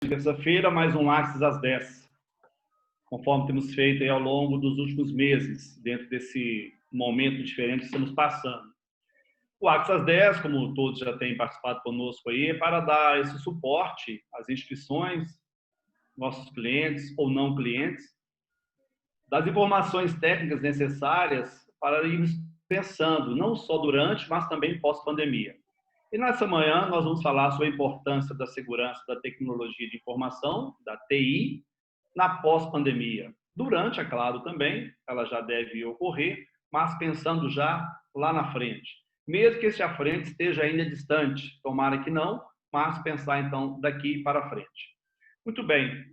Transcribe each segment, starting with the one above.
Terça-feira, mais um Axis às 10, conforme temos feito aí ao longo dos últimos meses, dentro desse momento diferente que estamos passando. O Axis às 10, como todos já têm participado conosco aí, é para dar esse suporte às instituições, nossos clientes ou não clientes, das informações técnicas necessárias para irmos pensando, não só durante, mas também pós-pandemia. E nessa manhã nós vamos falar sobre a importância da segurança da tecnologia de informação, da TI, na pós-pandemia. Durante, é claro, também, ela já deve ocorrer, mas pensando já lá na frente. Mesmo que esse à frente esteja ainda distante, tomara que não, mas pensar então daqui para frente. Muito bem,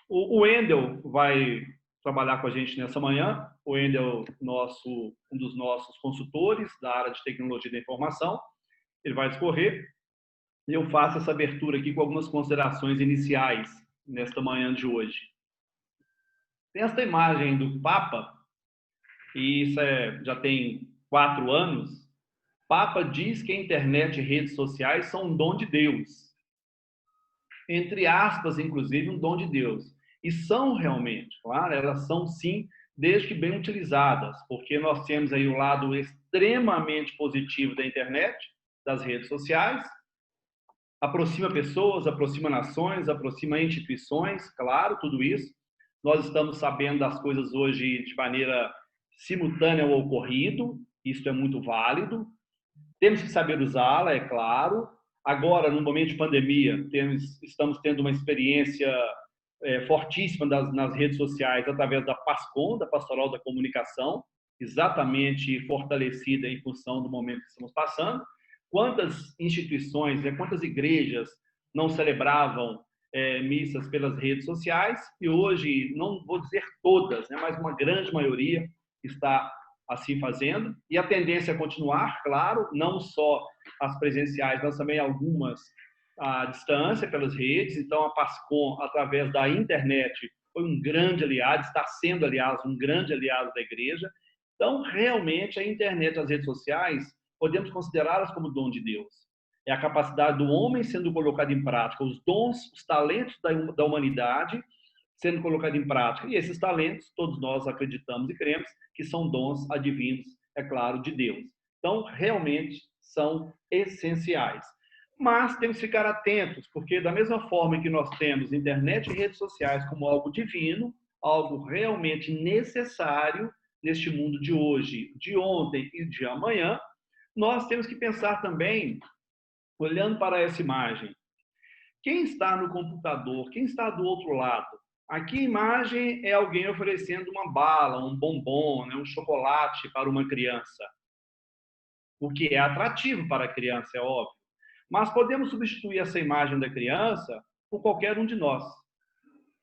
o Wendel vai trabalhar com a gente nessa manhã. O Wendel, um dos nossos consultores da área de tecnologia da informação. Ele vai discorrer e eu faço essa abertura aqui com algumas considerações iniciais nesta manhã de hoje. Tem esta imagem do Papa, e isso já tem 4 anos. O Papa diz que a internet e redes sociais são um dom de Deus. Entre aspas, inclusive, um dom de Deus. E são realmente, claro, elas são sim, desde que bem utilizadas, porque nós temos aí o lado extremamente positivo da internet, das redes sociais, aproxima pessoas, aproxima nações, aproxima instituições, claro, tudo isso. Nós estamos sabendo das coisas hoje de maneira simultânea ao ocorrido, isso é muito válido. Temos que saber usá-la, é claro. Agora, no momento de pandemia, estamos tendo uma experiência fortíssima nas redes sociais através da PASCOM, da Pastoral da Comunicação, exatamente fortalecida em função do momento que estamos passando. Quantas instituições, quantas igrejas não celebravam missas pelas redes sociais, e hoje, não vou dizer todas, mas uma grande maioria está assim fazendo, e a tendência é continuar, claro, não só as presenciais, mas também algumas à distância, pelas redes. Então, a PASCOM, através da internet, foi um grande aliado, está sendo, aliás, um grande aliado da igreja. Então, realmente, a internet e as redes sociais, podemos considerá-las como dom de Deus. É a capacidade do homem sendo colocado em prática, os dons, os talentos da humanidade sendo colocado em prática. E esses talentos, todos nós acreditamos e cremos que são dons advindos, é claro, de Deus. Então, realmente, são essenciais. Mas temos que ficar atentos, porque da mesma forma que nós temos internet e redes sociais como algo divino, algo realmente necessário neste mundo de hoje, de ontem e de amanhã, nós temos que pensar também, olhando para essa imagem, quem está no computador, quem está do outro lado? Aqui a imagem é alguém oferecendo uma bala, um bombom, um chocolate para uma criança, o que é atrativo para a criança, é óbvio. Mas podemos substituir essa imagem da criança por qualquer um de nós.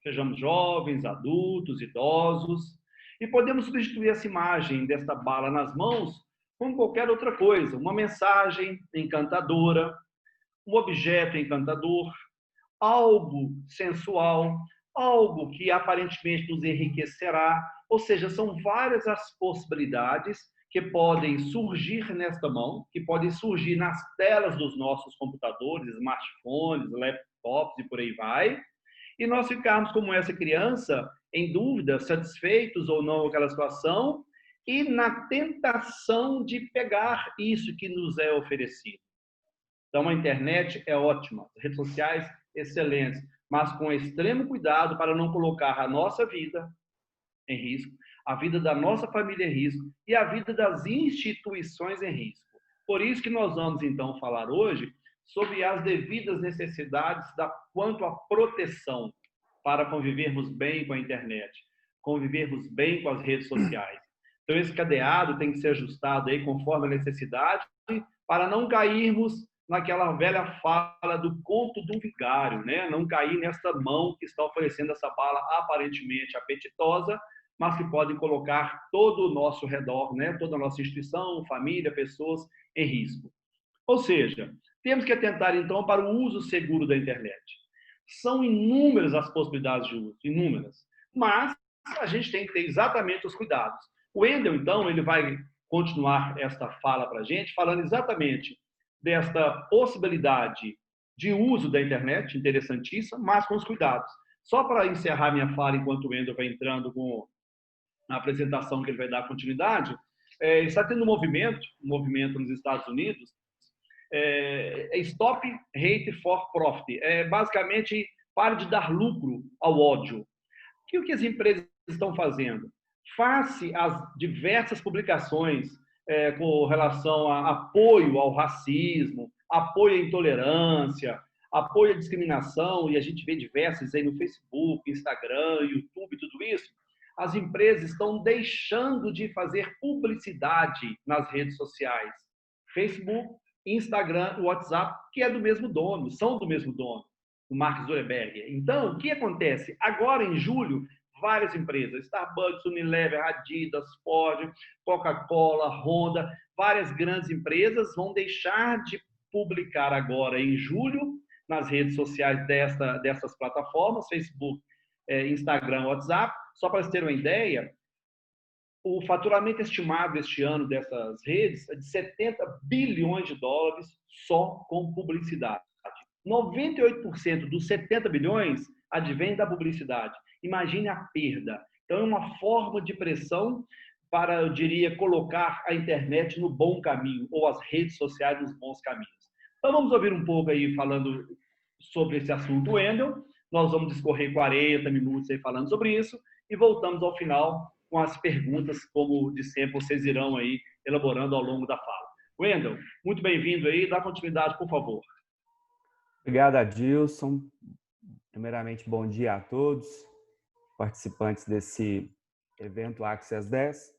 Sejamos jovens, adultos, idosos. E podemos substituir essa imagem desta bala nas mãos com qualquer outra coisa. Uma mensagem encantadora, um objeto encantador, algo sensual, algo que aparentemente nos enriquecerá. Ou seja, são várias as possibilidades que podem surgir nesta mão, que podem surgir nas telas dos nossos computadores, smartphones, laptops e por aí vai, e nós ficarmos como essa criança, em dúvida, satisfeitos ou não com aquela situação, e na tentação de pegar isso que nos é oferecido. Então, a internet é ótima, as redes sociais, excelentes, mas com extremo cuidado para não colocar a nossa vida em risco, a vida da nossa família em risco e a vida das instituições em risco. Por isso que nós vamos, então, falar hoje sobre as devidas necessidades quanto à proteção para convivermos bem com a internet, convivermos bem com as redes sociais. Então, esse cadeado tem que ser ajustado aí conforme a necessidade para não cairmos naquela velha fala do conto do vigário, não cair nessa mão que está oferecendo essa bala aparentemente apetitosa, mas que podem colocar todo o nosso redor, toda a nossa instituição, família, pessoas em risco. Ou seja, temos que atentar então para o uso seguro da internet. São inúmeras as possibilidades de uso, inúmeras, mas a gente tem que ter exatamente os cuidados. O Wendel, então, ele vai continuar esta fala para a gente, falando exatamente desta possibilidade de uso da internet, interessantíssima, mas com os cuidados. Só para encerrar minha fala, enquanto o Wendel vai entrando com a apresentação que ele vai dar continuidade, está tendo um movimento nos Estados Unidos, Stop Hate for Profit. Basicamente, pare de dar lucro ao ódio. O que as empresas estão fazendo? Face às diversas publicações com relação a apoio ao racismo, apoio à intolerância, apoio à discriminação, e a gente vê diversas aí no Facebook, Instagram, YouTube, tudo isso, as empresas estão deixando de fazer publicidade nas redes sociais. Facebook, Instagram, WhatsApp, que é do mesmo dono, são do mesmo dono, o Mark Zuckerberg. Então, o que acontece? Agora, em julho, várias empresas, Starbucks, Unilever, Adidas, Ford, Coca-Cola, Honda, várias grandes empresas vão deixar de publicar agora, em julho, nas redes sociais dessas plataformas, Facebook, Instagram, WhatsApp. Só para vocês terem uma ideia, o faturamento estimado este ano dessas redes é de 70 bilhões de dólares só com publicidade. 98% dos 70 bilhões advém da publicidade. Imagine a perda. Então, é uma forma de pressão para, eu diria, colocar a internet no bom caminho, ou as redes sociais nos bons caminhos. Então, vamos ouvir um pouco aí falando sobre esse assunto, Wendel. Nós vamos discorrer 40 minutos aí falando sobre isso e voltamos ao final com as perguntas, como de sempre, vocês irão aí elaborando ao longo da fala. Wendel, muito bem-vindo aí. Dá continuidade, por favor. Obrigado, Adilson. Primeiramente, bom dia a todos, participantes desse evento Access 10.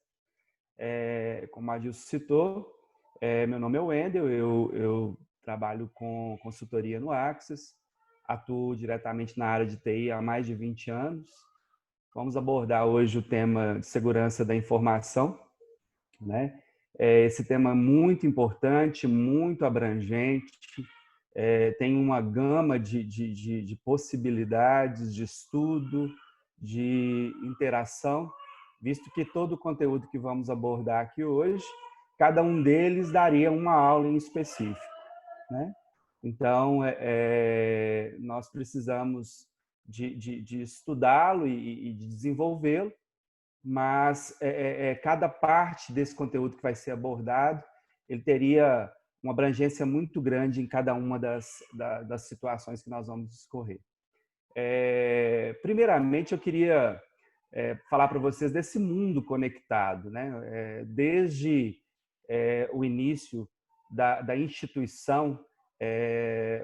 Como a Adilson citou, meu nome é Wendel, eu trabalho com consultoria no Access, atuo diretamente na área de TI há mais de 20 anos. Vamos abordar hoje o tema de segurança da informação, né? Esse tema é muito importante, muito abrangente, tem uma gama de possibilidades de estudo, de interação, visto que todo o conteúdo que vamos abordar aqui hoje, cada um deles daria uma aula em específico, né? Então, nós precisamos de estudá-lo e de desenvolvê-lo, mas cada parte desse conteúdo que vai ser abordado, ele teria uma abrangência muito grande em cada uma das situações que nós vamos discorrer. Primeiramente, eu queria falar para vocês desse mundo conectado, né? Desde o início da instituição,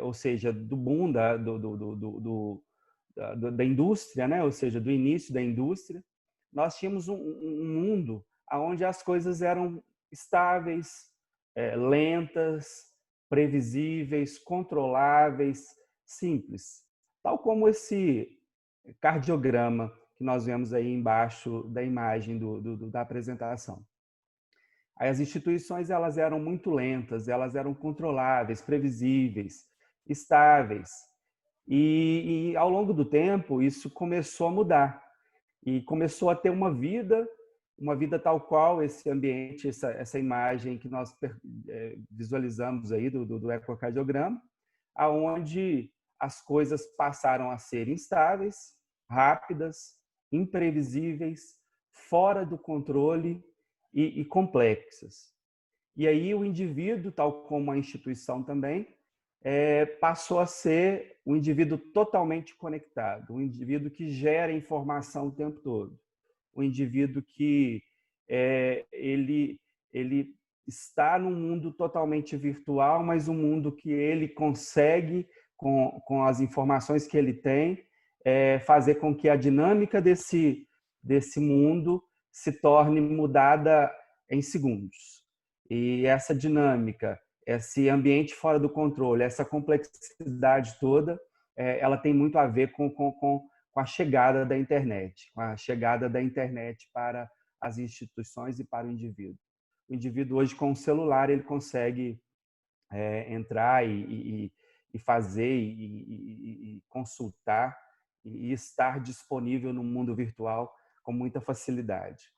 ou seja, do boom da indústria, né? Ou seja, do início da indústria, nós tínhamos um mundo onde as coisas eram estáveis, lentas, previsíveis, controláveis, simples. Tal como esse cardiograma que nós vemos aí embaixo da imagem da apresentação. Aí as instituições elas eram muito lentas, elas eram controláveis, previsíveis, estáveis. E ao longo do tempo, isso começou a mudar. E começou a ter uma vida tal qual esse ambiente, essa imagem que nós visualizamos aí do ecocardiograma, aonde as coisas passaram a ser instáveis, rápidas, imprevisíveis, fora do controle e complexas. E aí o indivíduo, tal como a instituição também, passou a ser um indivíduo totalmente conectado, um indivíduo que gera informação o tempo todo, um indivíduo que ele está num mundo totalmente virtual, mas um mundo que ele consegue, com as informações que ele tem, fazer com que a dinâmica desse mundo se torne mudada em segundos. E essa dinâmica, esse ambiente fora do controle, essa complexidade toda, ela tem muito a ver com a chegada da internet, com a chegada da internet para as instituições e para o indivíduo. O indivíduo hoje, com o celular, ele consegue entrar e fazer e consultar e estar disponível no mundo virtual com muita facilidade.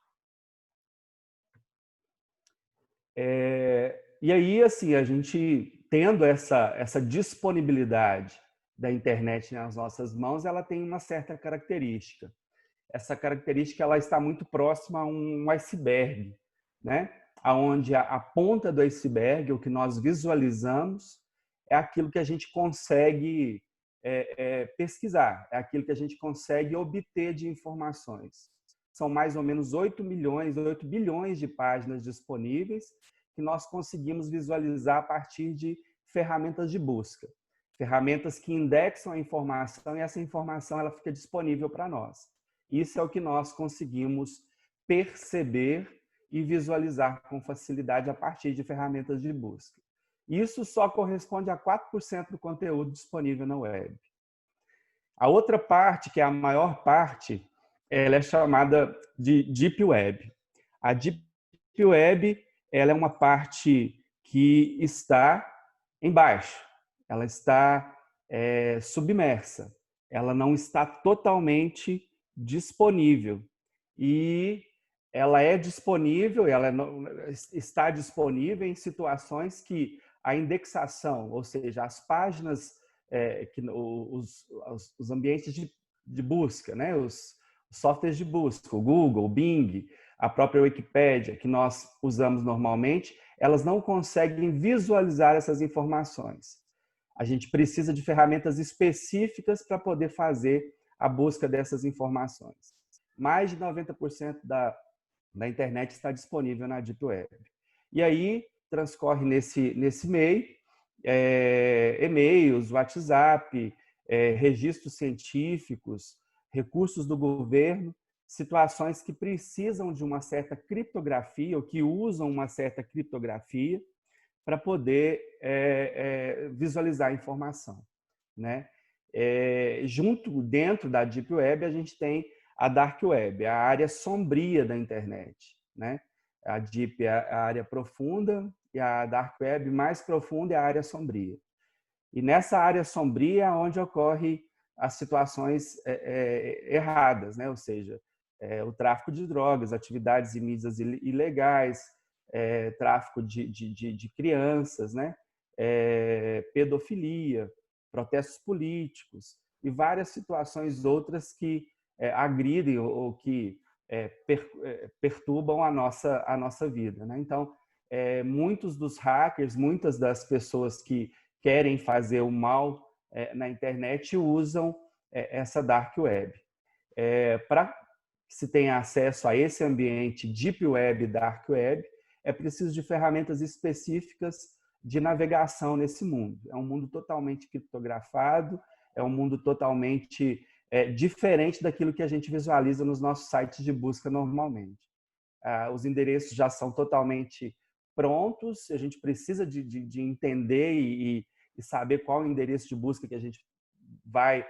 E aí, assim, a gente tendo essa disponibilidade da internet nas nossas mãos, ela tem uma certa característica. Essa característica ela está muito próxima a um iceberg, né? Onde a ponta do iceberg, o que nós visualizamos, é aquilo que a gente consegue pesquisar, é aquilo que a gente consegue obter de informações. São mais ou menos 8 bilhões de páginas disponíveis que nós conseguimos visualizar a partir de ferramentas de busca. Ferramentas que indexam a informação e essa informação ela fica disponível para nós. Isso é o que nós conseguimos perceber e visualizar com facilidade a partir de ferramentas de busca. Isso só corresponde a 4% do conteúdo disponível na web. A outra parte, que é a maior parte, ela é chamada de Deep Web. A Deep Web ela é uma parte que está embaixo, ela está submersa, ela não está totalmente disponível. E ela é disponível, ela está disponível em situações que a indexação, ou seja, as páginas, os ambientes de busca, né? Os softwares de busca, o Google, o Bing, a própria Wikipédia, que nós usamos normalmente, elas não conseguem visualizar essas informações. A gente precisa de ferramentas específicas para poder fazer a busca dessas informações. Mais de 90% da internet está disponível na Deep Web. E aí transcorre nesse meio e-mails, WhatsApp, registros científicos, recursos do governo, situações que precisam de uma certa criptografia ou que usam uma certa criptografia para poder visualizar a informação, né? Dentro da Deep Web, a gente tem a Dark Web, a área sombria da internet, né? A Deep é a área profunda e a Dark Web mais profunda é a área sombria. E nessa área sombria é onde ocorrem as situações erradas, né? Ou seja, o tráfico de drogas, atividades e mídias ilegais, tráfico de crianças, né? Pedofilia, protestos políticos e várias situações outras que agridem ou que perturbam a nossa vida, né? Então, muitos dos hackers, muitas das pessoas que querem fazer o mal na internet usam essa Dark Web. Para que se tenha acesso a esse ambiente Deep Web e Dark Web, é preciso de ferramentas específicas de navegação nesse mundo. É um mundo totalmente criptografado, é um mundo totalmente diferente daquilo que a gente visualiza nos nossos sites de busca normalmente. Os endereços já são totalmente prontos, a gente precisa de entender e saber qual é o endereço de busca que a gente vai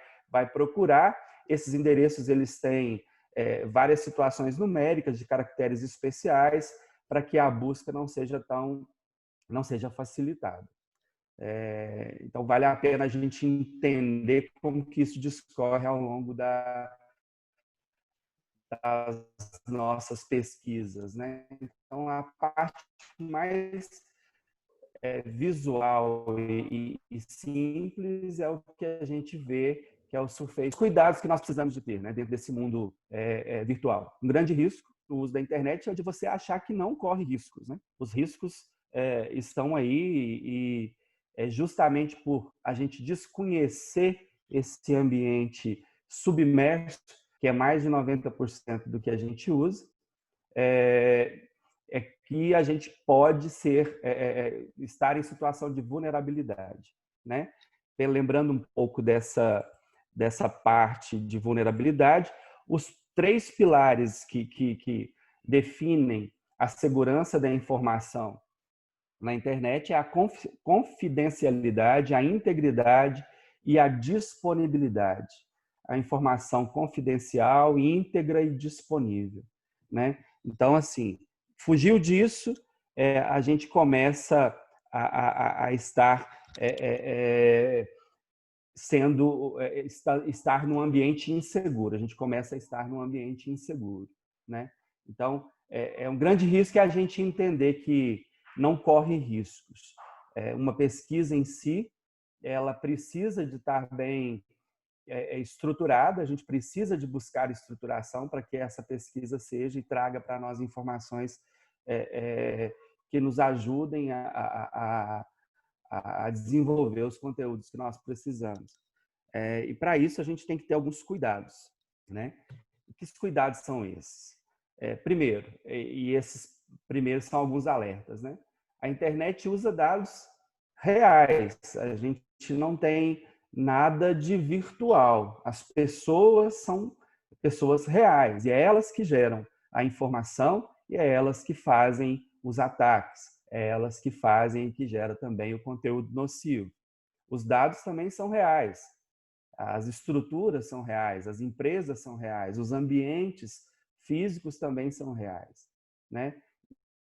procurar. Esses endereços eles têm várias situações numéricas de caracteres especiais para que a busca não seja facilitada. Então, vale a pena a gente entender como que isso discorre ao longo das nossas pesquisas, né? Então, a parte mais visual e simples é o que a gente vê, que é o surface. Os cuidados que nós precisamos de ter, né, dentro desse mundo virtual. Um grande risco no uso da internet é de você achar que não corre riscos, né? Os riscos estão aí e justamente por a gente desconhecer esse ambiente submerso, que é mais de 90% do que a gente usa, que a gente pode estar em situação de vulnerabilidade, né? Lembrando um pouco dessa parte de vulnerabilidade, os 3 pilares que definem a segurança da informação na internet é a confidencialidade, a integridade e a disponibilidade. A informação confidencial, íntegra e disponível, né? Então, assim, fugiu disso, a gente começa a estar estar num ambiente inseguro. A gente começa a estar num ambiente inseguro, né? Então, um grande risco é a gente entender que não corre riscos. uma pesquisa em si, ela precisa de estar bem estruturada, a gente precisa de buscar estruturação para que essa pesquisa seja e traga para nós informações que nos ajudem a desenvolver os conteúdos que nós precisamos. E para isso a gente tem que ter alguns cuidados, né? Que cuidados são esses? Primeiro, e esses primeiros são alguns alertas, né? A internet usa dados reais, a gente não tem nada de virtual. As pessoas são pessoas reais e é elas que geram a informação e é elas que fazem os ataques, é elas que fazem e que geram também o conteúdo nocivo. Os dados também são reais, as estruturas são reais, as empresas são reais, os ambientes físicos também são reais, né?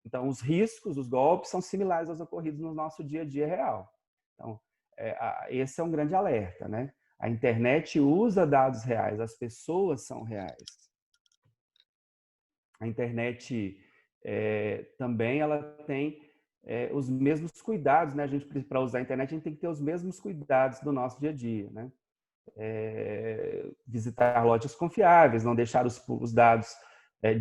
Então, os riscos, os golpes são similares aos ocorridos no nosso dia a dia real. Então, esse é um grande alerta, né? A internet usa dados reais, as pessoas são reais. A internet também ela tem os mesmos cuidados, né? A gente, para usar a internet, a gente tem que ter os mesmos cuidados do nosso dia a dia, né? Visitar lojas confiáveis, não deixar os dados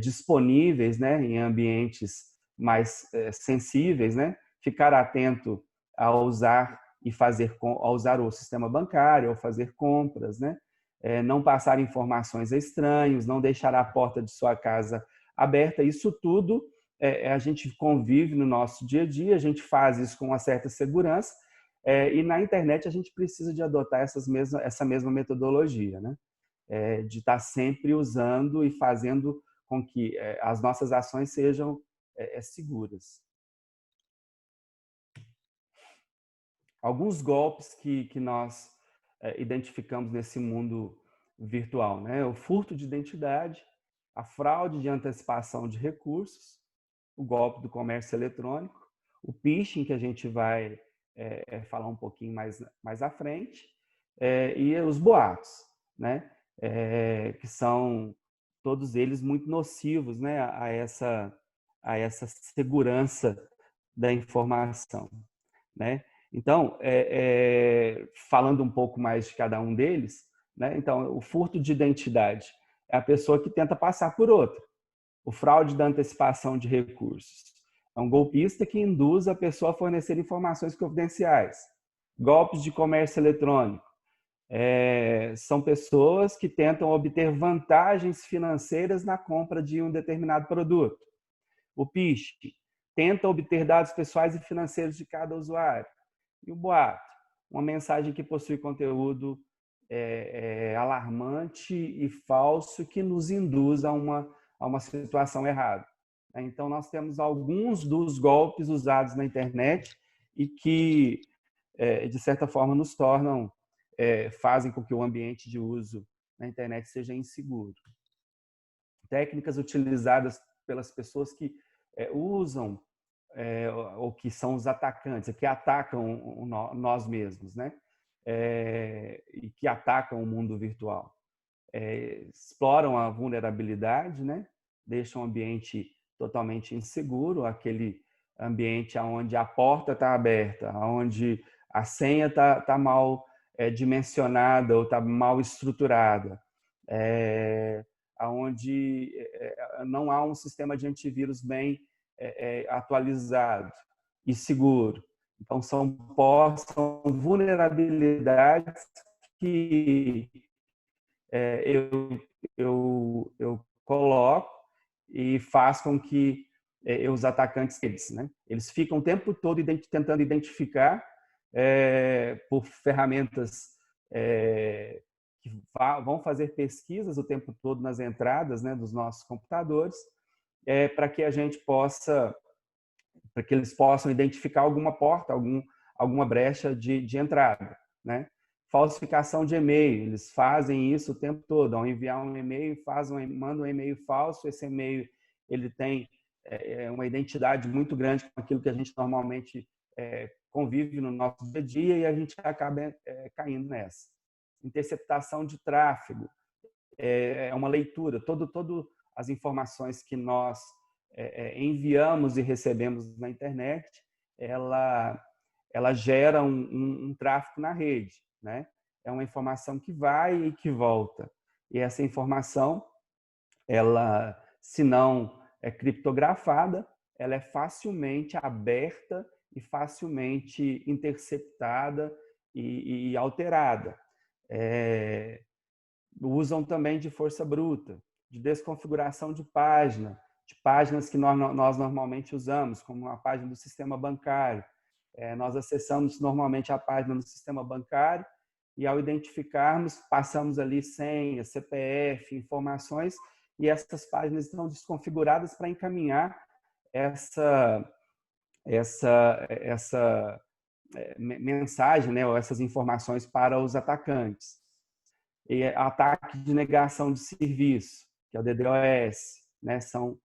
disponíveis, né, em ambientes mais sensíveis, né? Ficar atento a usar o sistema bancário, ao fazer compras, né? Não passar informações a estranhos, não deixar a porta de sua casa aberta. Isso tudo a gente convive no nosso dia a dia, a gente faz isso com uma certa segurança. E na internet a gente precisa de adotar essa mesma metodologia, né? De estar sempre usando e fazendo com que as nossas ações sejam seguras. Alguns golpes que nós identificamos nesse mundo virtual, né? O furto de identidade, a fraude de antecipação de recursos, o golpe do comércio eletrônico, o phishing, que a gente vai falar um pouquinho mais à frente, e os boatos, né? Que são todos eles muito nocivos, né? a essa segurança da informação, né? Então, falando um pouco mais de cada um deles, né? Então, o furto de identidade é a pessoa que tenta passar por outra. O fraude da antecipação de recursos é um golpista que induz a pessoa a fornecer informações confidenciais. Golpes de comércio eletrônico são pessoas que tentam obter vantagens financeiras na compra de um determinado produto. O phishing tenta obter dados pessoais e financeiros de cada usuário. E o boato, uma mensagem que possui conteúdo alarmante e falso que nos induz a uma situação errada. Então, nós temos alguns dos golpes usados na internet e que, de certa forma, nos tornam, fazem com que o ambiente de uso na internet seja inseguro. Técnicas utilizadas pelas pessoas que usam ou que são os atacantes, que atacam nós mesmos, né? E que atacam o mundo virtual. Exploram a vulnerabilidade, né? Deixam o ambiente totalmente inseguro, aquele ambiente onde a porta está aberta, onde a senha está mal dimensionada ou está mal estruturada, onde não há um sistema de antivírus bem atualizado e seguro. Então, são vulnerabilidades que eu coloco e faz com que os atacantes eles ficam o tempo todo tentando identificar por ferramentas que vão fazer pesquisas o tempo todo nas entradas, né, dos nossos computadores, para que eles possam identificar alguma porta, alguma brecha de entrada, né? Falsificação de e-mail, eles fazem isso o tempo todo. Ao enviar um e-mail, mandam um e-mail falso. Esse e-mail ele tem uma identidade muito grande com aquilo que a gente normalmente convive no nosso dia a dia e a gente acaba caindo nessa. Interceptação de tráfego é uma leitura. Todas as informações que nós enviamos e recebemos na internet, ela ela gera um tráfego na rede, né? É uma informação que vai e que volta. E essa informação, ela, se não é criptografada, ela é facilmente aberta e facilmente interceptada e alterada. Usam também de força bruta, de desconfiguração de páginas que nós normalmente usamos, como a página do sistema bancário. Nós acessamos normalmente a página do sistema bancário e, ao identificarmos, passamos ali senha, CPF, informações, e essas páginas estão desconfiguradas para encaminhar essa mensagem, né, ou essas informações para os atacantes. E ataque de negação de serviço, que é o DDoS, né, são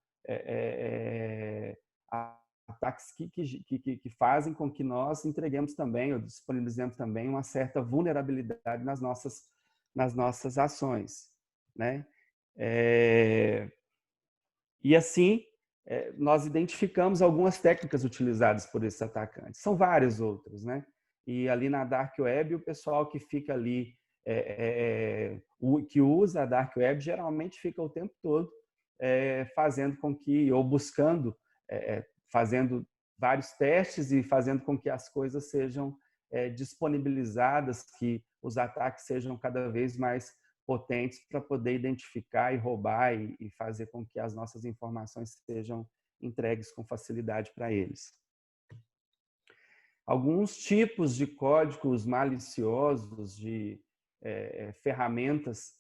ataques que fazem com que nós entreguemos também, ou disponibilizemos também, uma certa vulnerabilidade nas nossas ações, né? E assim, nós identificamos algumas técnicas utilizadas por esses atacantes. São várias outras, né? E ali na Dark Web, o pessoal que fica ali, que usa a Dark Web, geralmente fica o tempo todo fazendo com que, ou buscando, fazendo vários testes e fazendo com que as coisas sejam disponibilizadas, que os ataques sejam cada vez mais potentes para poder identificar e roubar e fazer com que as nossas informações sejam entregues com facilidade para eles. Alguns tipos de códigos maliciosos, de ferramentas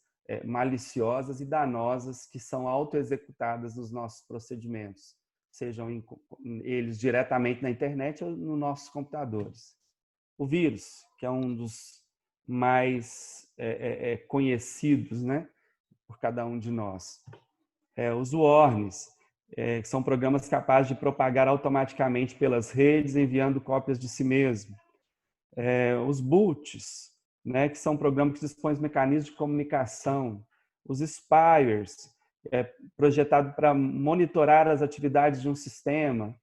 maliciosas e danosas que são auto-executadas nos nossos procedimentos, sejam eles diretamente na internet ou nos nossos computadores. O vírus, que é um dos mais conhecidos, né, por cada um de nós. Os worms, que são programas capazes de propagar automaticamente pelas redes, enviando cópias de si mesmo. Os boots, né, que são programas que dispõem de mecanismos de comunicação. Os spywares, projetado para monitorar as atividades de um sistema.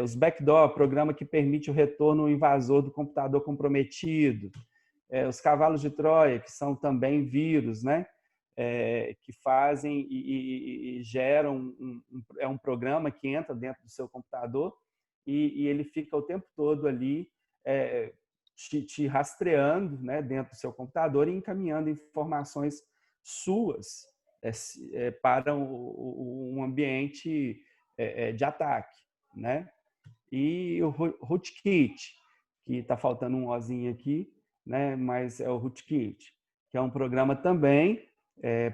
Os backdoor, programa que permite o retorno ao invasor do computador comprometido. Os cavalos de Troia, que são também vírus, né? Que fazem e geram um programa que entra dentro do seu computador e ele fica o tempo todo ali te rastreando, né, dentro do seu computador e encaminhando informações suas para um ambiente de ataque, né? E o rootkit, que está faltando um ozinho aqui, né? Mas é o rootkit, que é um programa também,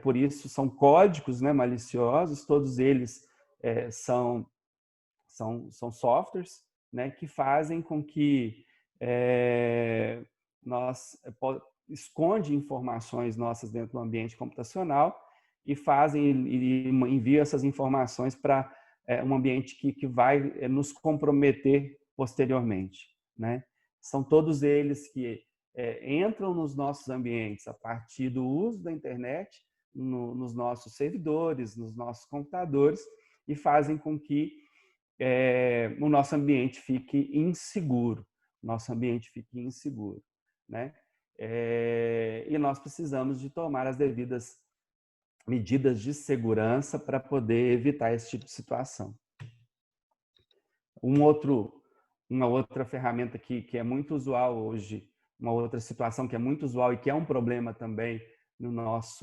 por isso são códigos, né, maliciosos, todos eles são softwares, né, que fazem com que nós esconde informações nossas dentro do ambiente computacional e enviam essas informações para um ambiente que vai nos comprometer posteriormente, né? São todos eles que entram nos nossos ambientes a partir do uso da internet, nos nossos servidores, nos nossos computadores, e fazem com que o nosso ambiente fique inseguro. Né? E nós precisamos de tomar as devidas medidas de segurança para poder evitar esse tipo de situação. Uma outra ferramenta que é muito usual hoje, uma outra situação que é muito usual e que é um problema também nos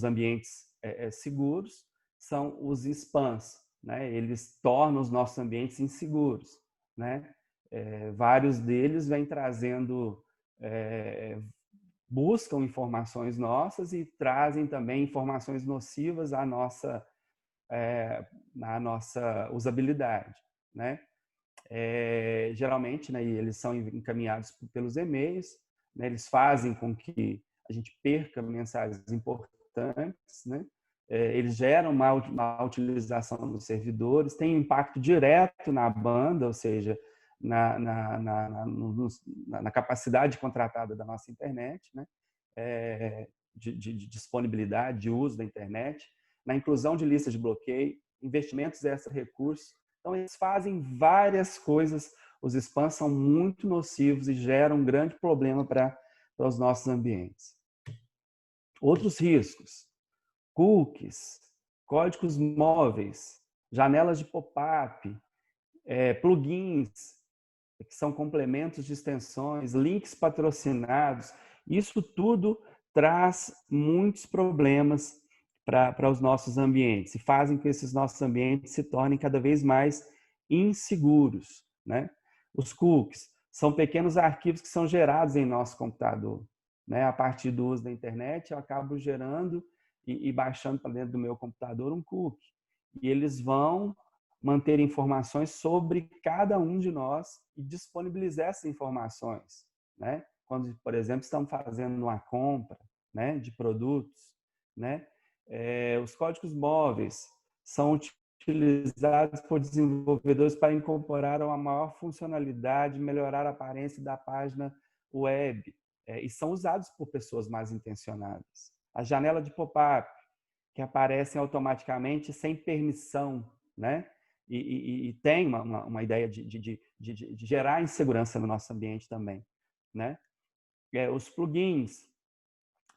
ambientes seguros, são os spams, né? Eles tornam os nossos ambientes inseguros, né? Vários deles vêm trazendo, buscam informações nossas e trazem também informações nocivas à nossa usabilidade, né? Geralmente, né, eles são encaminhados pelos e-mails, né? Eles fazem com que a gente perca mensagens importantes, né? Eles geram má utilização dos servidores, tem impacto direto na banda, ou seja, na capacidade contratada da nossa internet, né? De disponibilidade, de uso da internet, na inclusão de listas de bloqueio, investimentos extra recursos Então, eles fazem várias coisas. Os spams são muito nocivos e geram um grande problema para os nossos ambientes. Outros riscos: cookies, códigos móveis, janelas de pop-up, plugins, que são complementos de extensões, links patrocinados. Isso tudo traz muitos problemas para os nossos ambientes e fazem com que esses nossos ambientes se tornem cada vez mais inseguros, né? Os cookies são pequenos arquivos que são gerados em nosso computador, né? A partir do uso da internet, eu acabo gerando e baixando para dentro do meu computador um cookie. E eles vão manter informações sobre cada um de nós e disponibilizar essas informações, né? Quando, por exemplo, estamos fazendo uma compra, né, de produtos, né? Os códigos móveis são utilizados por desenvolvedores para incorporar uma maior funcionalidade, melhorar a aparência da página web, e são usados por pessoas mais intencionadas. A janela de pop-up, que aparecem automaticamente sem permissão, né? E tem uma ideia de gerar insegurança no nosso ambiente também, né? Os plugins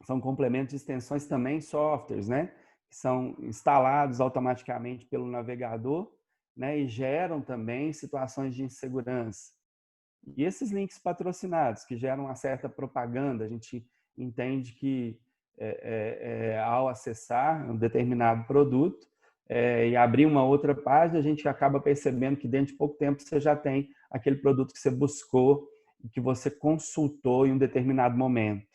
são complementos de extensões também, softwares, né? Que são instalados automaticamente pelo navegador, né? E geram também situações de insegurança. E esses links patrocinados, que geram uma certa propaganda, a gente entende que ao acessar um determinado produto e abrir uma outra página, a gente acaba percebendo que dentro de pouco tempo você já tem aquele produto que você buscou e que você consultou em um determinado momento,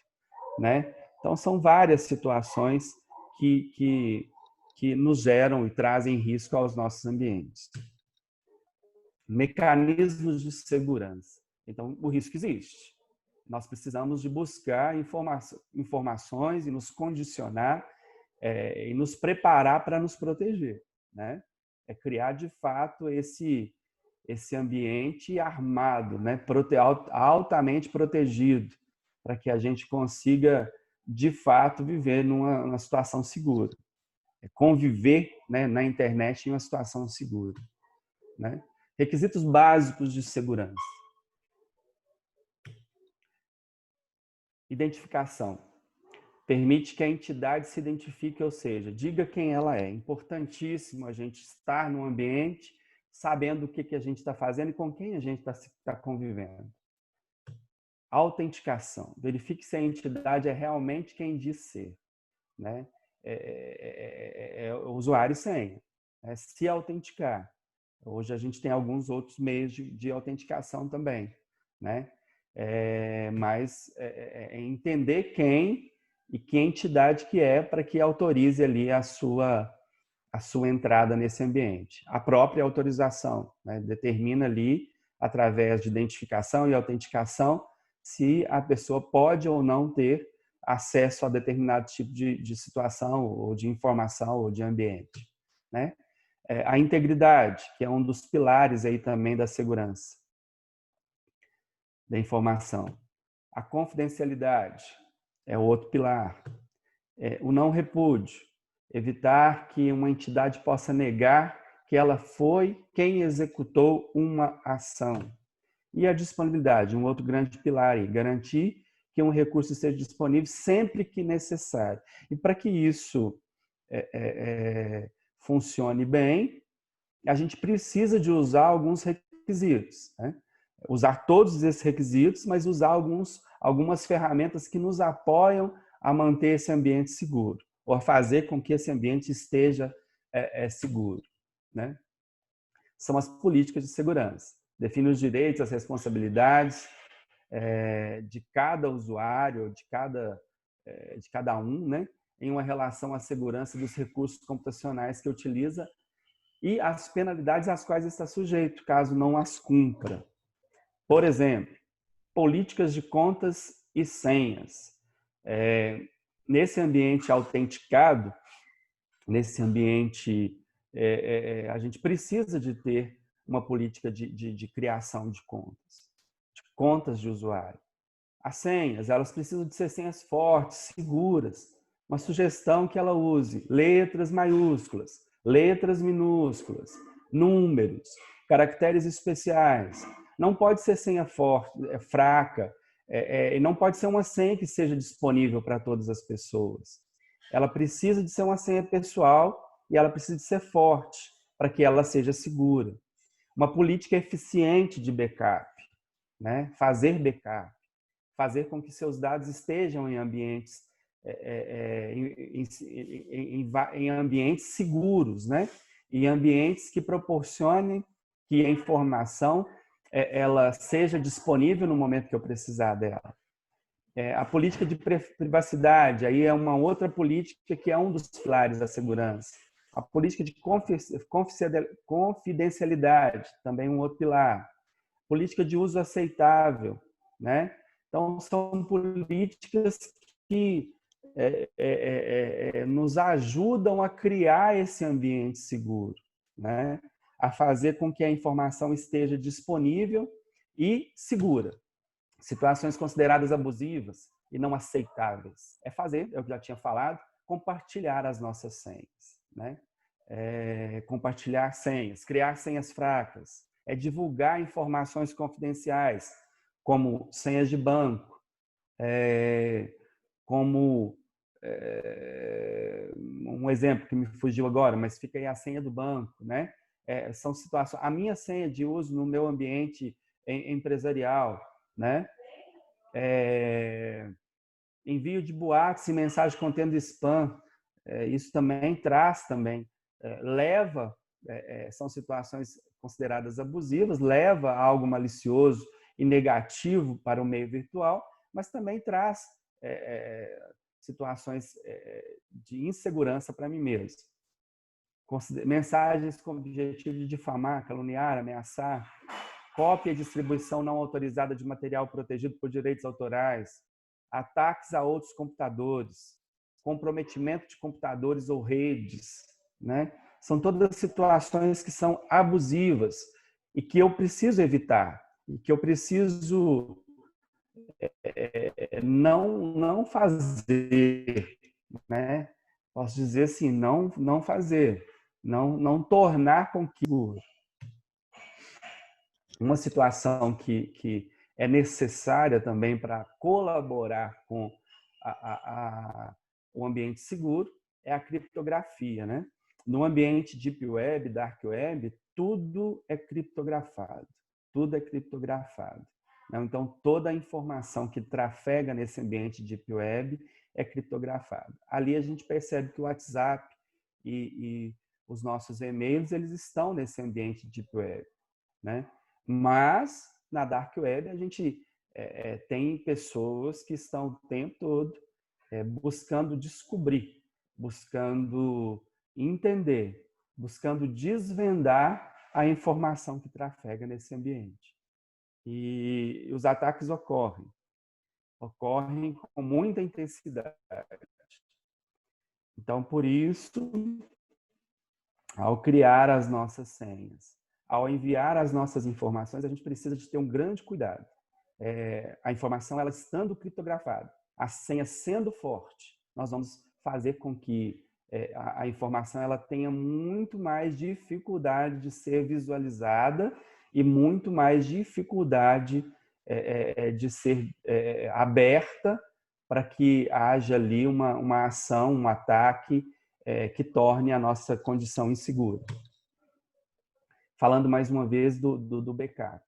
né? Então, são várias situações que nos geram e trazem risco aos nossos ambientes. Mecanismos de segurança. Então, o risco existe. Nós precisamos de buscar informações e nos condicionar e nos preparar para nos proteger, né? É criar, de fato, esse ambiente armado, né? Altamente protegido, para que a gente consiga, de fato, viver numa situação segura. Conviver, né, na internet em uma situação segura, né? Requisitos básicos de segurança. Identificação. Permite que a entidade se identifique, ou seja, diga quem ela é. É importantíssimo a gente estar no ambiente sabendo o que a gente está fazendo e com quem a gente está convivendo. Autenticação. Verifique se a entidade é realmente quem diz ser, né? O usuário e senha. Se autenticar. Hoje a gente tem alguns outros meios de autenticação também, né? Mas entender quem e que entidade que é para que autorize ali a sua entrada nesse ambiente. A própria autorização, né? Determina ali, através de identificação e autenticação, se a pessoa pode ou não ter acesso a determinado tipo de situação ou de informação ou de ambiente, né? A integridade, que é um dos pilares aí também da segurança da informação. A confidencialidade é outro pilar. O não repúdio, evitar que uma entidade possa negar que ela foi quem executou uma ação. E a disponibilidade, um outro grande pilar aí, garantir que um recurso esteja disponível sempre que necessário. E para que isso funcione bem, a gente precisa de usar alguns requisitos, né? Usar todos esses requisitos, mas usar algumas ferramentas que nos apoiam a manter esse ambiente seguro, ou a fazer com que esse ambiente esteja seguro, né? São as políticas de segurança. Define os direitos, as responsabilidades de cada usuário, de cada um, né? Em uma relação à segurança dos recursos computacionais que utiliza e as penalidades às quais está sujeito, caso não as cumpra. Por exemplo, políticas de contas e senhas. Nesse ambiente autenticado, nesse ambiente, a gente precisa de ter uma política de criação de contas de usuário. As senhas, elas precisam de ser senhas fortes, seguras. Uma sugestão que ela use letras maiúsculas, letras minúsculas, números, caracteres especiais. Não pode ser senha forte, fraca, e não pode ser uma senha que seja disponível para todas as pessoas. Ela precisa de ser uma senha pessoal e ela precisa de ser forte para que ela seja segura. Uma política eficiente de backup, né? Fazer backup, fazer com que seus dados estejam em ambientes em ambientes seguros, né? Em ambientes que proporcionem que a informação ela seja disponível no momento que eu precisar dela. A política de privacidade, aí é uma outra política que é um dos pilares da segurança. A política de confidencialidade, também um outro pilar. Política de uso aceitável, né? Então, são políticas que nos ajudam a criar esse ambiente seguro, né? A fazer com que a informação esteja disponível e segura. Situações consideradas abusivas e não aceitáveis. É fazer, eu já tinha falado, compartilhar as nossas senhas, né? Compartilhar senhas, criar senhas fracas, divulgar informações confidenciais, como senhas de banco, como um exemplo que me fugiu agora, mas fica aí a senha do banco, né? São situações. A minha senha de uso no meu ambiente empresarial, né? Envio de boatos e mensagens contendo spam, isso também traz também, leva, são situações consideradas abusivas, leva a algo malicioso e negativo para o meio virtual, mas também traz situações de insegurança para mim mesmo. Mensagens com o objetivo de difamar, caluniar, ameaçar, cópia e distribuição não autorizada de material protegido por direitos autorais, ataques a outros computadores, comprometimento de computadores ou redes, né? São todas situações que são abusivas e que eu preciso evitar, e que eu preciso não fazer, né? Posso dizer assim, não fazer, não tornar com que uma situação que é necessária também para colaborar com o ambiente seguro é a criptografia, né? No ambiente Deep Web, Dark Web, tudo é criptografado. Tudo é criptografado. Então, toda a informação que trafega nesse ambiente Deep Web é criptografada. Ali a gente percebe que o WhatsApp e os nossos e-mails, eles estão nesse ambiente Deep Web, né? Mas, na Dark Web, a gente tem pessoas que estão o tempo todo buscando descobrir, buscando entender, buscando desvendar a informação que trafega nesse ambiente. E os ataques ocorrem com muita intensidade. Então, por isso, ao criar as nossas senhas, ao enviar as nossas informações, a gente precisa de ter um grande cuidado. A informação, ela estando criptografada, a senha sendo forte, nós vamos fazer com que a informação ela tenha muito mais dificuldade de ser visualizada e muito mais dificuldade de ser aberta para que haja ali uma ação, um ataque que torne a nossa condição insegura. Falando mais uma vez do backup,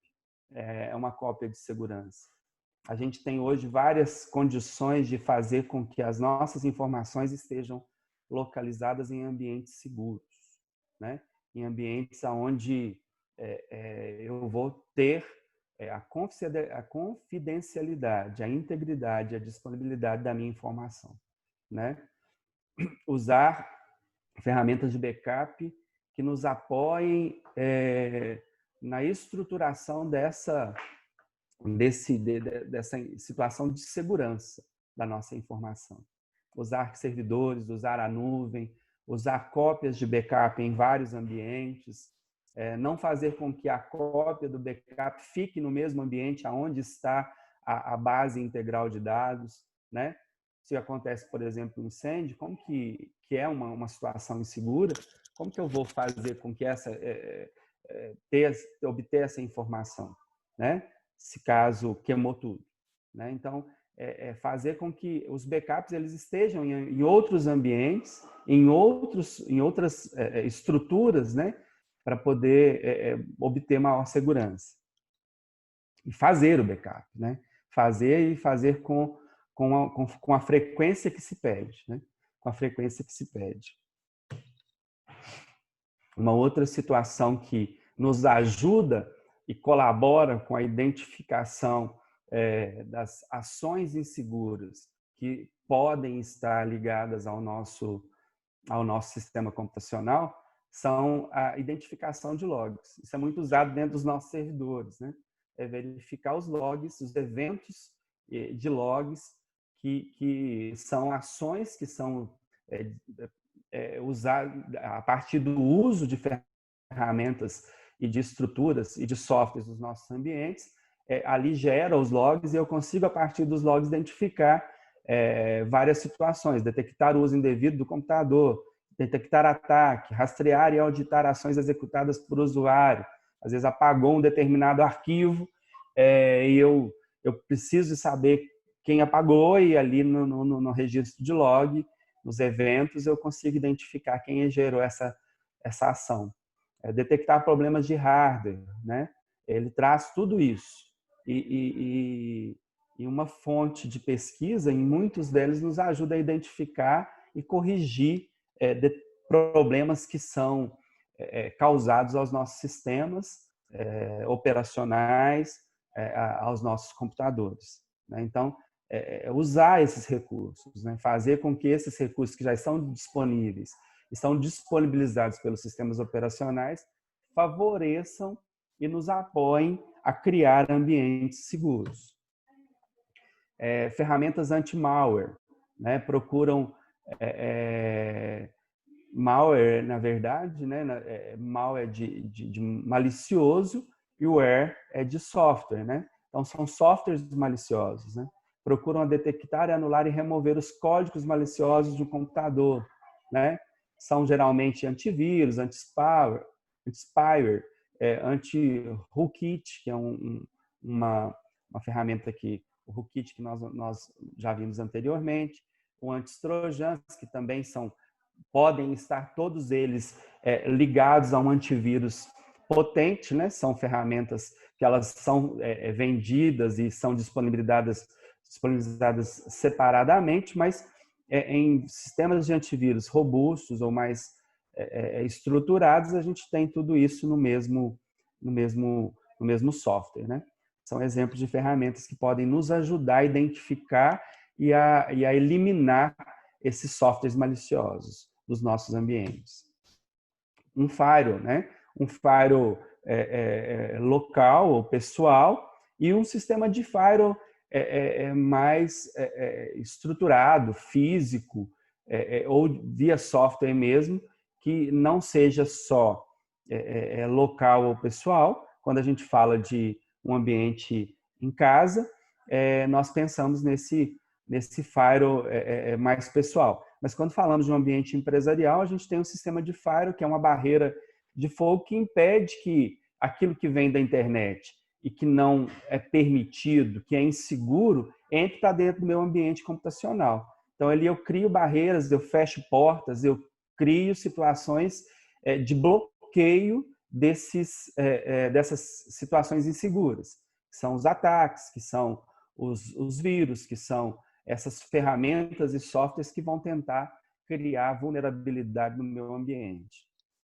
é uma cópia de segurança. A gente tem hoje várias condições de fazer com que as nossas informações estejam localizadas em ambientes seguros, né? Em ambientes onde eu vou ter a confidencialidade, a integridade, a disponibilidade da minha informação, né? Usar ferramentas de backup que nos apoiem na estruturação dessa situação de segurança da nossa informação. Usar servidores, usar a nuvem, usar cópias de backup em vários ambientes, não fazer com que a cópia do backup fique no mesmo ambiente onde está a base integral de dados, né? Se acontece, por exemplo, um incêndio, como que é uma situação insegura, como que eu vou fazer com que obter essa informação, né? Se caso queimou tudo, né? Então, fazer com que os backups eles estejam em outros ambientes, em outras estruturas, né? Para poder obter maior segurança. E fazer o backup, né? Fazer com a frequência que se pede, né? Com a frequência que se pede. Uma outra situação que nos ajuda e colabora com a identificação das ações inseguras que podem estar ligadas ao nosso sistema computacional são a identificação de logs. Isso é muito usado dentro dos nossos servidores, né? É verificar os logs, os eventos de logs que são ações que são usadas a partir do uso de ferramentas e de estruturas e de softwares dos nossos ambientes. Ali gera os logs e eu consigo, a partir dos logs, identificar várias situações, detectar o uso indevido do computador, detectar ataque, rastrear e auditar ações executadas por usuário. Às vezes apagou um determinado arquivo e eu preciso saber quem apagou e ali no registro de log, nos eventos, eu consigo identificar quem gerou essa ação. Detectar problemas de hardware, né? Ele traz tudo isso. E uma fonte de pesquisa, em muitos deles, nos ajuda a identificar e corrigir problemas que são causados aos nossos sistemas operacionais, aos nossos computadores, né? Então, usar esses recursos, né? Fazer com que esses recursos que já estão disponíveis, estão disponibilizados pelos sistemas operacionais, favoreçam e nos apoiem a criar ambientes seguros. Ferramentas anti-malware, né? Procuram malware, na verdade, né? Malware de malicioso e o ware é de software, né? Então, são softwares maliciosos, né? Procuram detectar, anular e remover os códigos maliciosos de um computador, né? São geralmente antivírus, anti-spyware, anti-rootkit, que é uma ferramenta que o rootkit que nós já vimos anteriormente, o anti-trojans, que também podem estar todos eles ligados a um antivírus potente, né? São ferramentas que elas são vendidas e são disponibilizadas separadamente, mas em sistemas de antivírus robustos ou mais estruturados, a gente tem tudo isso no mesmo software, né? São exemplos de ferramentas que podem nos ajudar a identificar e a eliminar esses softwares maliciosos dos nossos ambientes. Um firewall, né? Um firewall local ou pessoal e um sistema de firewall mais estruturado, físico, ou via software mesmo, que não seja só local ou pessoal. Quando a gente fala de um ambiente em casa, nós pensamos nesse firewall mais pessoal. Mas quando falamos de um ambiente empresarial, a gente tem um sistema de firewall, que é uma barreira de fogo que impede que aquilo que vem da internet e que não é permitido, que é inseguro, entre para dentro do meu ambiente computacional. Então, ali eu crio barreiras, eu fecho portas, eu crio situações de bloqueio dessas situações inseguras, que são os ataques, que são os vírus, que são essas ferramentas e softwares que vão tentar criar vulnerabilidade no meu ambiente.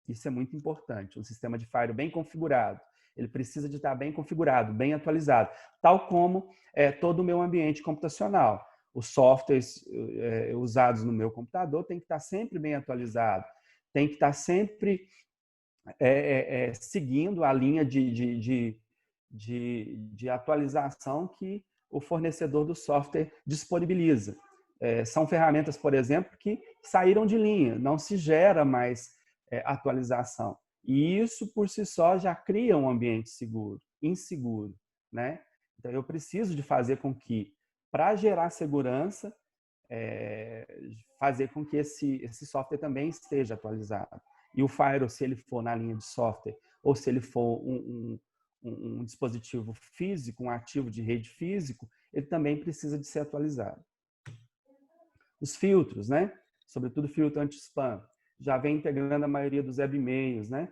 Isso é muito importante. Um sistema de firewall bem configurado, ele precisa de estar bem configurado, bem atualizado, tal como todo o meu ambiente computacional. Os softwares usados no meu computador têm que estar sempre bem atualizados, tem que estar sempre seguindo a linha de atualização que o fornecedor do software disponibiliza. São ferramentas, por exemplo, que saíram de linha, não se gera mais atualização. E isso, por si só, já cria um ambiente inseguro, né? Então, eu preciso de fazer com que, para gerar segurança, fazer com que esse software também esteja atualizado. E o firewall, se ele for na linha de software ou se ele for um dispositivo físico, um ativo de rede físico, ele também precisa de ser atualizado. Os filtros, né? Sobretudo filtro anti-spam, já vem integrando a maioria dos web-e-mails, né?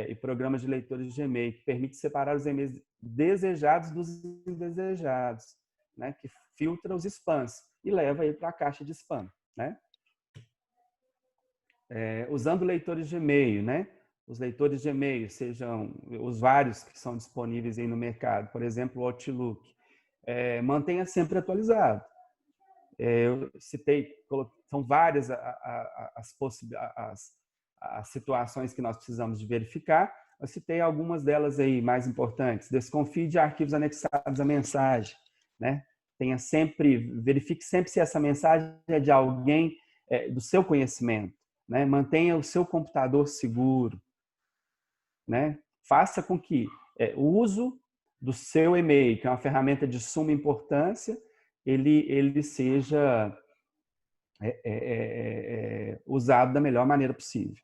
E programas de leitores de e-mail, que permite separar os e-mails desejados dos indesejados, né? Que filtra os spams e leva ele para a caixa de spam, né? Usando leitores de e-mail, né? Os leitores de e-mail, sejam os vários que são disponíveis aí no mercado, por exemplo, o Outlook, mantenha sempre atualizado. Eu citei, são várias as situações que nós precisamos de verificar. Eu citei algumas delas aí mais importantes. Desconfie de arquivos anexados à mensagem, né? Verifique sempre se essa mensagem é de alguém do seu conhecimento, né? Mantenha o seu computador seguro, né? Faça com que o uso do seu e-mail, que é uma ferramenta de suma importância, ele seja usado da melhor maneira possível.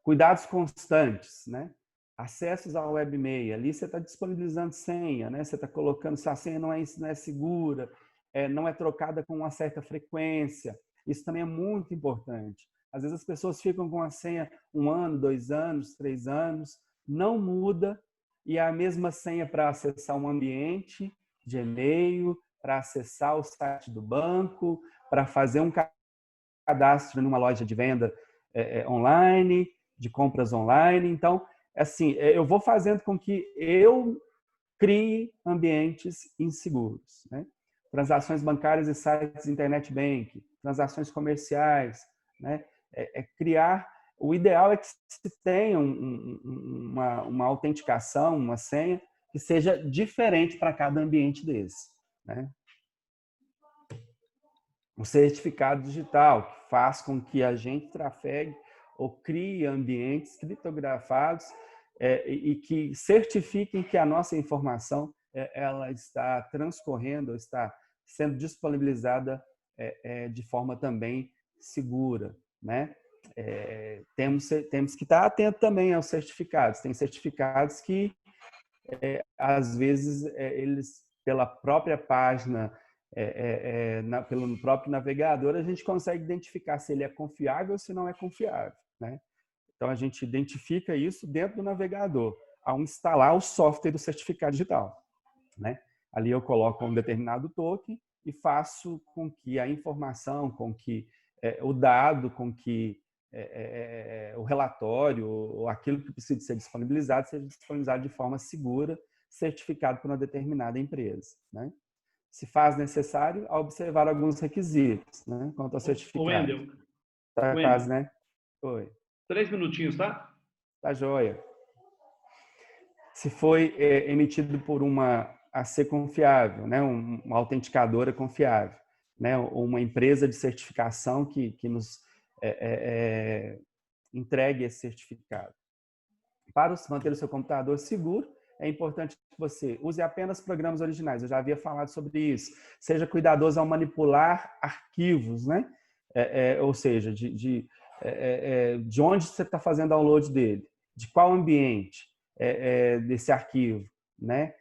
Cuidados constantes, né? Acessos ao webmail, ali você está disponibilizando senha, né? Você está colocando se a senha não é segura, não é trocada com uma certa frequência. Isso também é muito importante. Às vezes as pessoas ficam com a senha 1 ano, 2 anos, 3 anos, não muda, e é a mesma senha para acessar um ambiente de e-mail, para acessar o site do banco, para fazer um cadastro numa loja de venda online, de compras online. Então, assim, eu vou fazendo com que eu crie ambientes inseguros, né? Transações bancárias e sites de internet bank, transações comerciais, né? Criar. O ideal é que se tenha uma autenticação, uma senha que seja diferente para cada ambiente desse, né? O certificado digital, que faz com que a gente trafegue ou crie ambientes criptografados e que certifiquem que a nossa informação ela está transcorrendo, está sendo disponibilizada de forma também segura, né? Temos que estar atento também aos certificados. Tem certificados que, às vezes, eles, pela própria página, pelo próprio navegador, a gente consegue identificar se ele é confiável ou se não é confiável, né? Então, a gente identifica isso dentro do navegador, ao instalar o software do certificado digital, né? Ali eu coloco um determinado token e faço com que a informação, com que o dado, com que o relatório ou aquilo que precisa ser disponibilizado seja disponibilizado de forma segura, certificado por uma determinada empresa, né? Se faz necessário, observar alguns requisitos, né? Quanto ao certificado. Wendel. Tá quase, né? Oi. 3 minutinhos, tá? Tá joia. Se foi emitido por uma AC confiável, né? Uma autenticadora confiável, né? Uma empresa de certificação que nos entregue esse certificado. Para manter o seu computador seguro, é importante que você use apenas programas originais. Eu já havia falado sobre isso. Seja cuidadoso ao manipular arquivos, né? Ou seja, de onde você está fazendo download dele, de qual ambiente desse arquivo, né?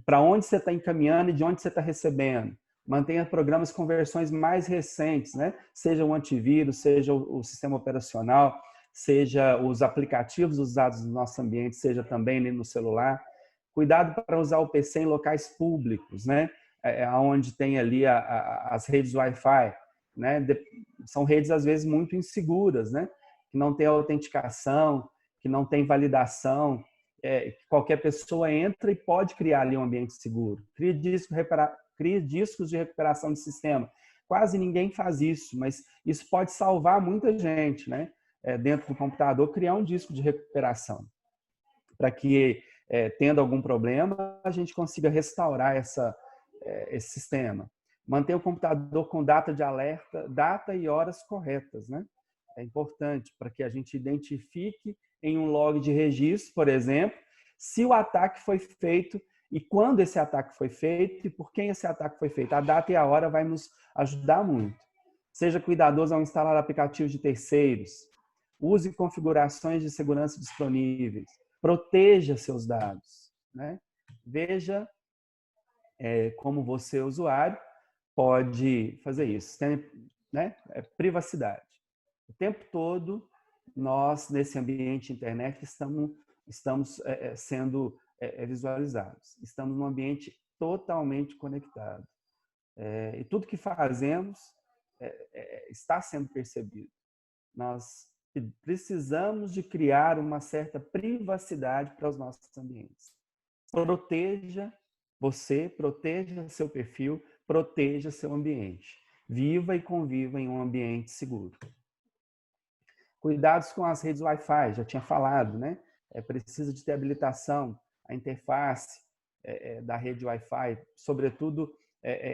Para onde você está encaminhando e de onde você está recebendo. Mantenha programas com versões mais recentes, né? Seja o antivírus, seja o sistema operacional, seja os aplicativos usados no nosso ambiente, seja também no celular. Cuidado para usar o PC em locais públicos, né? Onde tem ali as redes Wi-Fi, né? São redes, às vezes, muito inseguras, né? Que não tem autenticação, que não tem validação. Qualquer pessoa entra e pode criar ali um ambiente seguro. Cria discos de recuperação de sistema. Quase ninguém faz isso, mas isso pode salvar muita gente, né? Dentro do computador, criar um disco de recuperação, para que, tendo algum problema, a gente consiga restaurar esse sistema. Manter o computador com data de alerta, data e horas corretas, né? É importante para que a gente identifique em um log de registro, por exemplo, se o ataque foi feito e quando esse ataque foi feito e por quem esse ataque foi feito. A data e a hora vai nos ajudar muito. Seja cuidadoso ao instalar aplicativos de terceiros. use configurações de segurança disponíveis, proteja seus dados, né? Veja como você, usuário, pode fazer isso, né? Privacidade. O tempo todo, nós, nesse ambiente internet, estamos sendo visualizados. Estamos num ambiente totalmente conectado. E tudo que fazemos está sendo percebido. Nós precisamos de criar uma certa privacidade para os nossos ambientes. Proteja você, proteja seu perfil, proteja seu ambiente. Viva e conviva em um ambiente seguro. Cuidados com as redes Wi-Fi, já tinha falado, né? Precisa de ter habilitação, a interface da rede Wi-Fi, sobretudo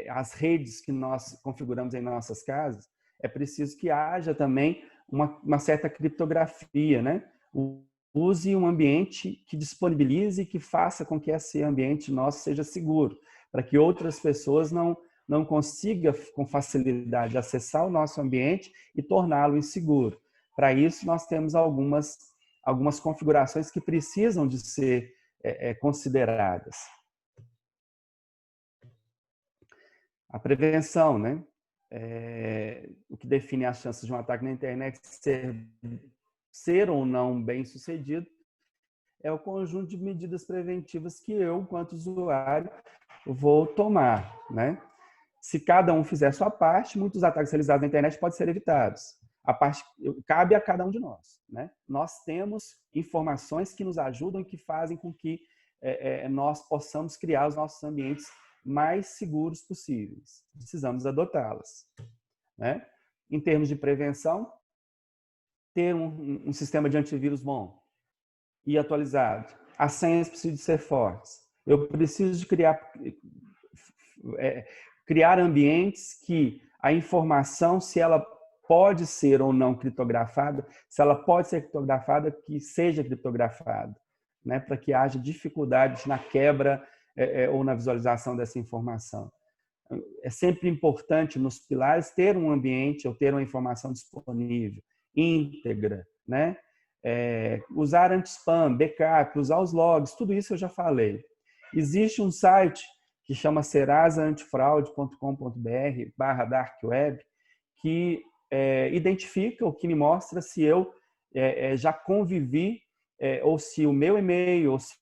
as redes que nós configuramos em nossas casas, é preciso que haja também uma certa criptografia, né? Use um ambiente que disponibilize e que faça com que esse ambiente nosso seja seguro, para que outras pessoas não consigam com facilidade acessar o nosso ambiente e torná-lo inseguro. Para isso, nós temos algumas configurações que precisam de ser consideradas. A prevenção, né? O que define as chances de um ataque na internet ser ou não bem sucedido é o conjunto de medidas preventivas que eu, enquanto usuário, vou tomar, né? Se cada um fizer a sua parte, muitos ataques realizados na internet podem ser evitados. A parte cabe a cada um de nós, né? Nós temos informações que nos ajudam e que fazem com que nós possamos criar os nossos ambientes mais seguros possíveis. Precisamos adotá-las, né? Em termos de prevenção, ter um sistema de antivírus bom e atualizado. As senhas precisam ser fortes. Eu preciso de criar ambientes que a informação, se ela pode ser ou não criptografada, se ela pode ser criptografada, que seja criptografada, né? Para que haja dificuldades na quebra ou na visualização dessa informação. É sempre importante nos pilares ter um ambiente ou ter uma informação disponível, íntegra, né? Usar anti-spam, backup, usar os logs, tudo isso eu já falei. Existe um site que chama serasaantifraude.com.br/darkweb, que identifica, o que me mostra se eu já convivi, ou se o meu e-mail, ou se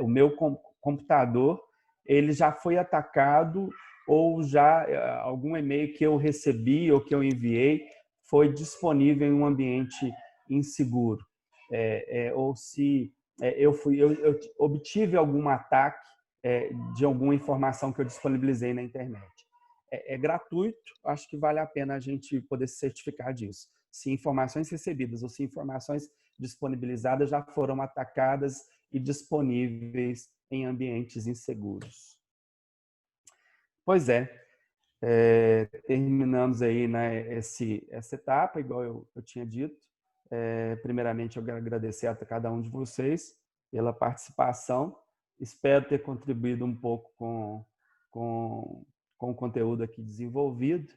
o meu computador, ele já foi atacado, ou já algum e-mail que eu recebi ou que eu enviei foi disponível em um ambiente inseguro. Ou se eu obtive algum ataque de alguma informação que eu disponibilizei na internet. É gratuito, acho que vale a pena a gente poder se certificar disso. Se informações recebidas ou se informações disponibilizadas já foram atacadas e disponíveis em ambientes inseguros. Pois terminamos aí, né, essa etapa, igual eu tinha dito. Primeiramente, eu quero agradecer a cada um de vocês pela participação. Espero ter contribuído um pouco com o conteúdo aqui desenvolvido.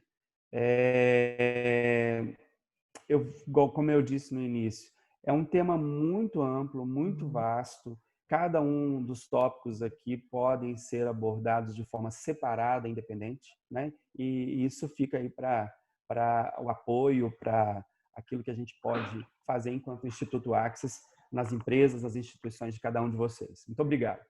Como eu disse no início, é um tema muito amplo, muito vasto. Cada um dos tópicos aqui podem ser abordados de forma separada, independente, né? E isso fica aí para o apoio, para aquilo que a gente pode fazer enquanto Instituto Axis nas empresas, nas instituições de cada um de vocês. Muito obrigado.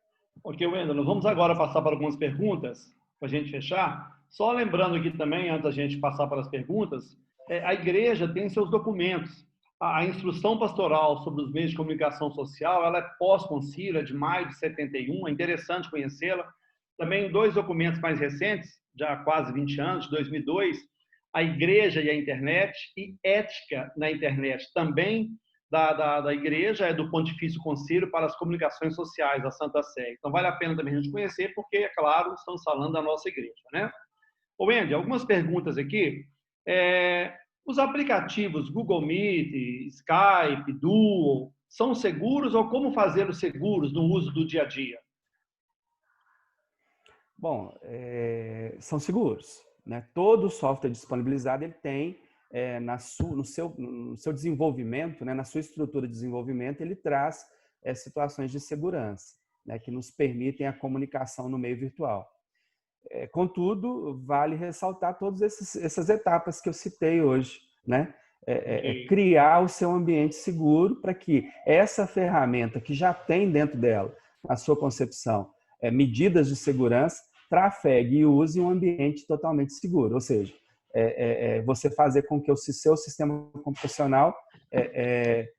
Ok, Wendel, nós vamos agora passar para algumas perguntas, para a gente fechar. Só lembrando aqui também, antes da gente passar para as perguntas, a igreja tem seus documentos. A instrução pastoral sobre os meios de comunicação social, ela é pós-concílio, é de maio de 71, é interessante conhecê-la. Também 2 documentos mais recentes, já há quase 20 anos, de 2002, a igreja e a internet, e ética na internet, também da igreja, é do Pontifício Concílio para as Comunicações Sociais, da Santa Sé. Então, vale a pena também a gente conhecer, porque, é claro, estamos falando da nossa igreja, né? Ô, Wendy, algumas perguntas aqui. Os aplicativos Google Meet, Skype, Duo, são seguros ou como fazê-los seguros no uso do dia a dia? Bom, são seguros, né? Todo software disponibilizado ele tem no seu desenvolvimento, né, na sua estrutura de desenvolvimento, ele traz situações de segurança, né, que nos permitem a comunicação no meio virtual. Contudo, vale ressaltar todas essas etapas que eu citei hoje, né? Criar o seu ambiente seguro para que essa ferramenta que já tem dentro dela, na sua concepção, medidas de segurança, trafegue e use um ambiente totalmente seguro. Ou seja, você fazer com que o seu sistema computacional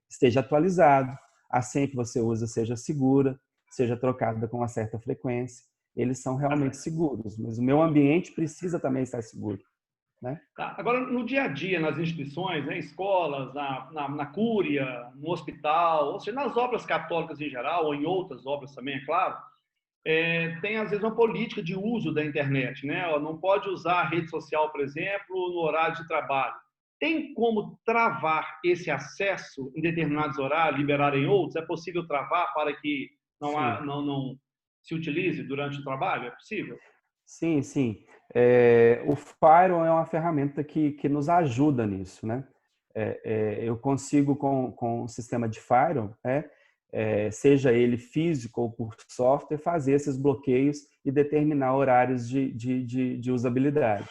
esteja atualizado, a senha que você usa seja segura, seja trocada com uma certa frequência. Eles são realmente seguros, mas o meu ambiente precisa também estar seguro. Né? Tá. Agora, no dia a dia, nas instituições, né, escolas, na cúria, no hospital, ou seja, nas obras católicas em geral, ou em outras obras também, é claro, tem às vezes uma política de uso da internet, né? Não pode usar a rede social, por exemplo, no horário de trabalho. Tem como travar esse acesso em determinados horários, liberar em outros? É possível travar para que não se utilize durante o trabalho? É possível? Sim, sim. O Firewall é uma ferramenta que nos ajuda nisso, né? Eu consigo, com o sistema de Firewall, seja ele físico ou por software, fazer esses bloqueios e determinar horários de usabilidade.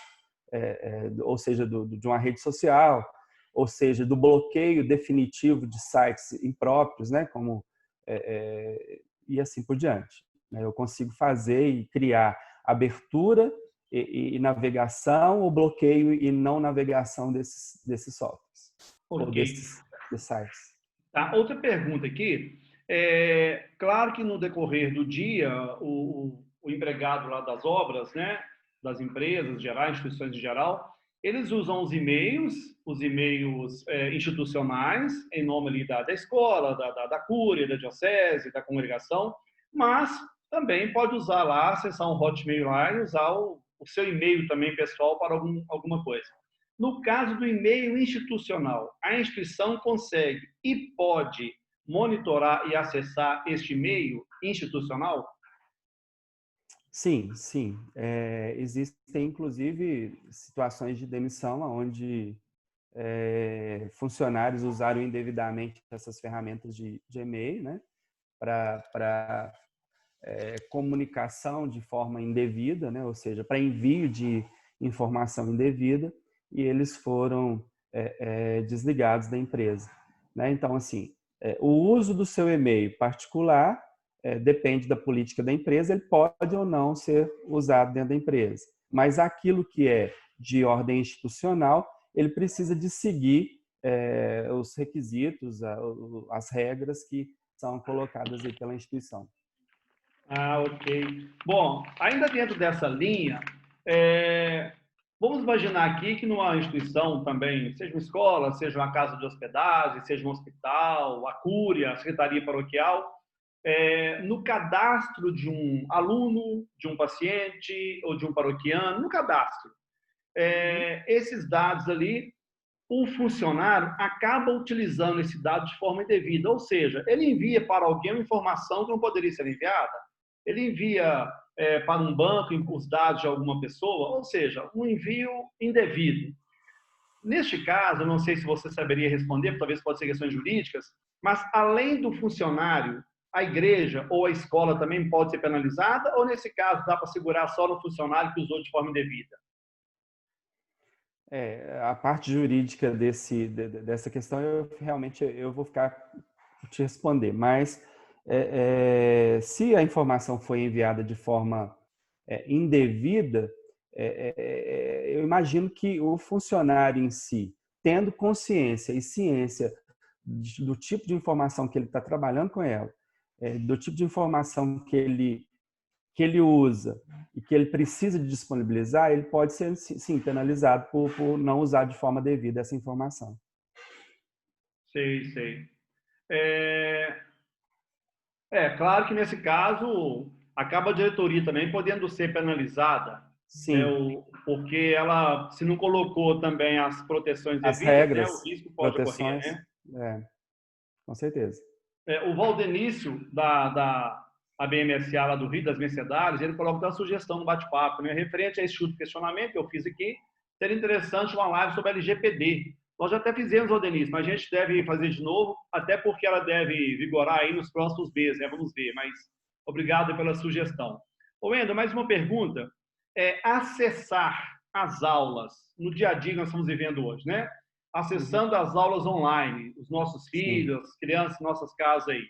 Ou seja, de uma rede social, ou seja, do bloqueio definitivo de sites impróprios, né? E assim por diante. Eu consigo fazer e criar abertura e navegação, ou bloqueio e não navegação desses softwares, ou desses sites. Tá. Outra pergunta aqui. Claro que no decorrer do dia, o empregado lá das obras, né, das empresas gerais, instituições em geral, eles usam os e-mails institucionais, em nome ali da escola, da cúria, da diocese, da congregação, mas também pode usar lá, acessar um Hotmail lá e usar o seu e-mail também pessoal para alguma coisa. No caso do e-mail institucional, a instituição consegue e pode monitorar e acessar este e-mail institucional? Sim, sim. Existem, inclusive, situações de demissão onde funcionários usaram indevidamente essas ferramentas de e-mail, né, para comunicação de forma indevida, né, ou seja, para envio de informação indevida, e eles foram desligados da empresa. Né? Então, assim, o uso do seu e-mail particular depende da política da empresa, ele pode ou não ser usado dentro da empresa. Mas aquilo que é de ordem institucional, ele precisa de seguir os requisitos, as regras que são colocadas aí pela instituição. Ah, ok. Bom, ainda dentro dessa linha, vamos imaginar aqui que numa instituição também, seja uma escola, seja uma casa de hospedagem, seja um hospital, a cúria, a secretaria paroquial, no cadastro de um aluno, de um paciente ou de um paroquiano, no cadastro, esses dados ali, o funcionário acaba utilizando esse dado de forma indevida, ou seja, ele envia para alguém uma informação que não poderia ser enviada, ele envia para um banco os dados de alguma pessoa, ou seja, um envio indevido. Neste caso, eu não sei se você saberia responder, talvez pode ser questões jurídicas, mas além do funcionário, a igreja ou a escola também pode ser penalizada, ou nesse caso dá para segurar só no funcionário que usou de forma indevida? A parte jurídica dessa questão, eu vou ficar te responder, mas se a informação foi enviada de forma indevida, eu imagino que o funcionário em si, tendo consciência e ciência do tipo de informação que ele está trabalhando com ela, do tipo de informação que ele usa e que ele precisa de disponibilizar, ele pode ser, sim, penalizado por não usar de forma devida essa informação. Sei. Claro que nesse caso acaba a diretoria também podendo ser penalizada, né, Sim. porque ela, se não colocou também as proteções As devidas, né, o regras, risco pode ocorrer, proteções, né? Com certeza. O Valdenício, da ABMSA lá do Rio, das Mercedárias, ele coloca uma sugestão no bate-papo, né, referente a esse tipo de questionamento que eu fiz aqui, seria interessante uma live sobre LGPD. Nós já até fizemos, Denise, mas a gente deve fazer de novo, até porque ela deve vigorar aí nos próximos meses, né? Vamos ver, mas obrigado pela sugestão. Ô, Wendel, mais uma pergunta. Acessar as aulas no dia a dia que nós estamos vivendo hoje, né? Acessando as aulas online, os nossos filhos, as crianças, nossas casas aí.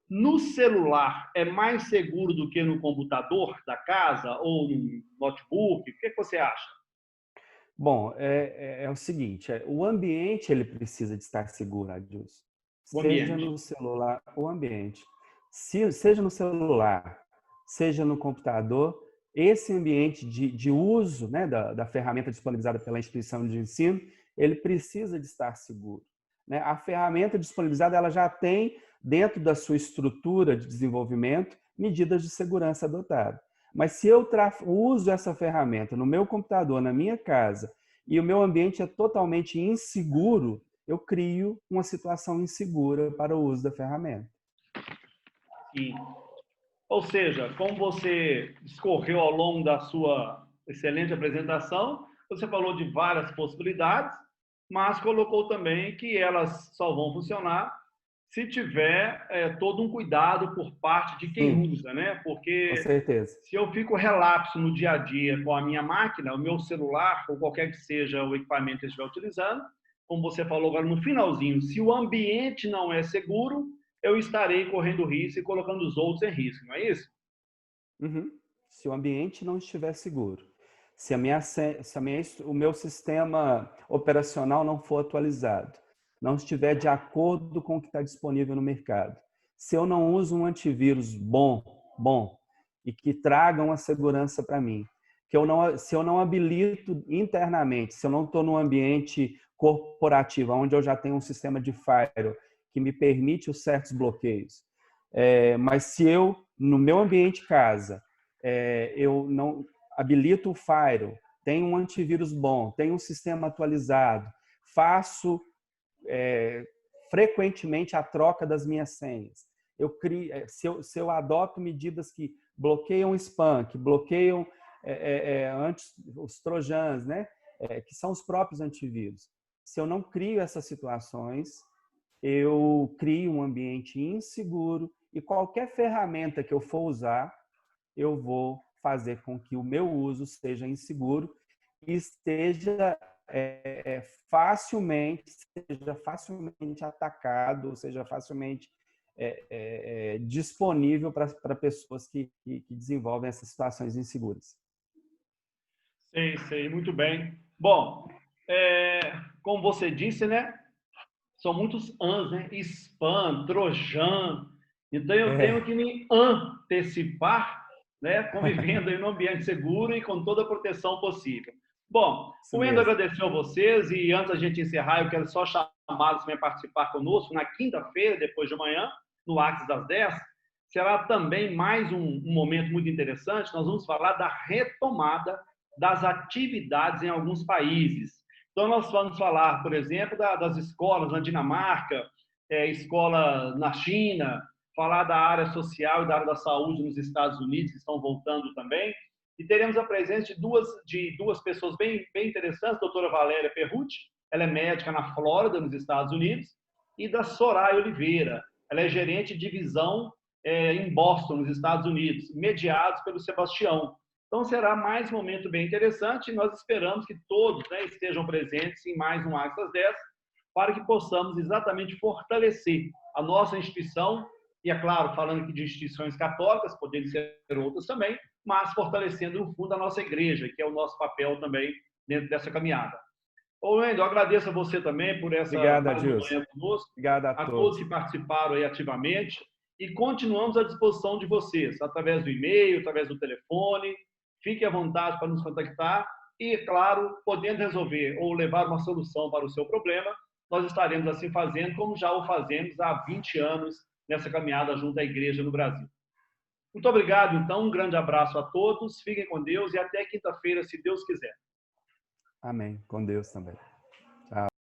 No celular é mais seguro do que no computador da casa ou no notebook? O que você acha? Bom, é o seguinte, o ambiente ele precisa de estar seguro, Adilson. O Seja ambiente. no celular, o ambiente. Seja no celular, seja no computador, esse ambiente de uso, né, da ferramenta disponibilizada pela instituição de ensino, ele precisa de estar seguro, né? A ferramenta disponibilizada ela já tem, dentro da sua estrutura de desenvolvimento, medidas de segurança adotadas. Mas se eu uso essa ferramenta no meu computador, na minha casa, e o meu ambiente é totalmente inseguro, eu crio uma situação insegura para o uso da ferramenta. Sim. Ou seja, como você discorreu ao longo da sua excelente apresentação, você falou de várias possibilidades, mas colocou também que elas só vão funcionar se tiver todo um cuidado por parte de quem Sim, usa, né? com Porque certeza. se eu fico relapso no dia a dia com a minha máquina, o meu celular, ou qualquer que seja o equipamento que eu estiver utilizando, como você falou agora no finalzinho, se o ambiente não é seguro, eu estarei correndo risco e colocando os outros em risco, não é isso? Uhum. Se o ambiente não estiver seguro, se o meu sistema operacional não for atualizado, não estiver de acordo com o que está disponível no mercado, se eu não uso um antivírus bom e que traga uma segurança para mim, se eu não habilito internamente, se eu não estou num ambiente corporativo, onde eu já tenho um sistema de firewall que me permite os certos bloqueios, mas se eu, no meu ambiente casa, eu não habilito o firewall, tenho um antivírus bom, tenho um sistema atualizado, faço frequentemente a troca das minhas senhas. Se eu adoto medidas que bloqueiam spam, que bloqueiam antes os trojans, né? Que são os próprios antivírus. Se eu não crio essas situações, eu crio um ambiente inseguro e qualquer ferramenta que eu for usar, eu vou fazer com que o meu uso seja inseguro e seja facilmente atacado, seja facilmente disponível para pessoas que desenvolvem essas situações inseguras. Sei, muito bem. Bom, como você disse, né? São muitos ans, né? Spam, Trojan. Então eu tenho que me antecipar, né? Convivendo em um ambiente seguro e com toda a proteção possível. Bom, Isso o Wendel mesmo. agradeceu a vocês e antes da gente encerrar, eu quero só chamá-los para participar conosco na quinta-feira, depois de amanhã, no Axis das 10. Será também mais um momento muito interessante. Nós vamos falar da retomada das atividades em alguns países. Então, nós vamos falar, por exemplo, das escolas na Dinamarca, escola na China, falar da área social e da área da saúde nos Estados Unidos, que estão voltando também. E teremos a presença de duas pessoas bem interessantes, a doutora Valéria Perrucci, ela é médica na Flórida, nos Estados Unidos, e da Soraya Oliveira, ela é gerente de divisão em Boston, nos Estados Unidos, mediados pelo Sebastião. Então, será mais um momento bem interessante e nós esperamos que todos, né, estejam presentes em mais um Axis das 10 para que possamos exatamente fortalecer a nossa instituição e, é claro, falando aqui de instituições católicas, podendo ser outras também, mas fortalecendo, no fundo, a nossa igreja, que é o nosso papel também dentro dessa caminhada. Ô, Wendel, agradeço a você também por essa Obrigado, mais uma Adilson. manhã conosco, Obrigado a a todos todos. que participaram aí ativamente e continuamos à disposição de vocês, através do e-mail, através do telefone. Fique à vontade para nos contactar e, claro, podendo resolver ou levar uma solução para o seu problema, nós estaremos assim fazendo, como já o fazemos há 20 anos nessa caminhada junto à igreja no Brasil. Muito obrigado, então, um grande abraço a todos, fiquem com Deus e até quinta-feira, se Deus quiser. Amém. Com Deus também.